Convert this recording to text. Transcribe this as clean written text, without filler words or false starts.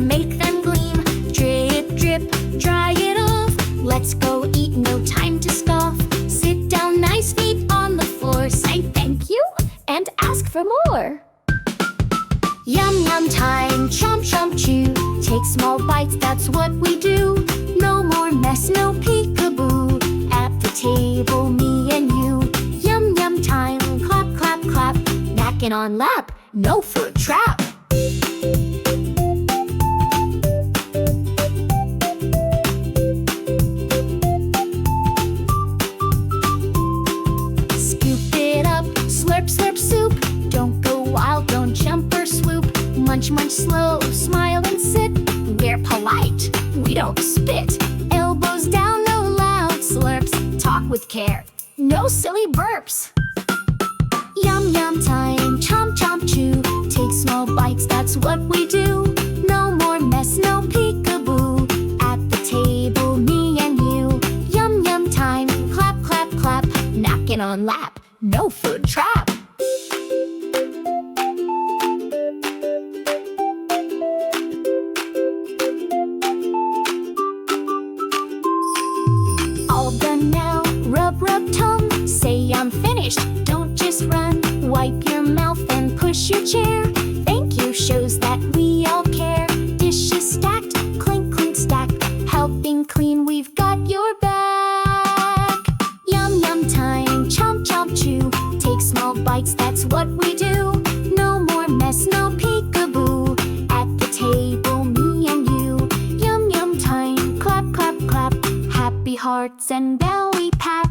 make them gleam. Drip, drip, dry it off. Let's go eat, no time to scoff. Sit down, nice feet on the floor. Say thank you and ask for more. Yum yum time, chomp chomp chew. Take small bites, that's what we do. No more mess, no peekaboo. At the table, me and you. Yum yum time, clap clap clap. Napkin on lap, no food trap. Scoop it up, slurp slurp soup. Don't go wild, don't jump or swoop. Munch munch slow, smile and sit. We're polite, we don't spit. Elbows down, no loud slurps. Talk with care, no silly burps. Yum yum time, chomp chomp chew. Take small bites, that's what we do. No more mess, no peekaboo. At the table, me and you. Yum yum time, clap clap clap. Napkin on lap, no food trap. All done now, rub rub tongue. Say I'm finished, don't just run. Wipe your mouth and push your chair. Thank you shows that we all care. Dishes stacked, clink clink stack. Helping clean, we've got your back. Yum yum time, chomp chomp chew. Take small bites, that's what we do. No more mess, no peekaboo. At the table, me and you. Yum yum time, clap clap clap. Happy hearts and belly pat.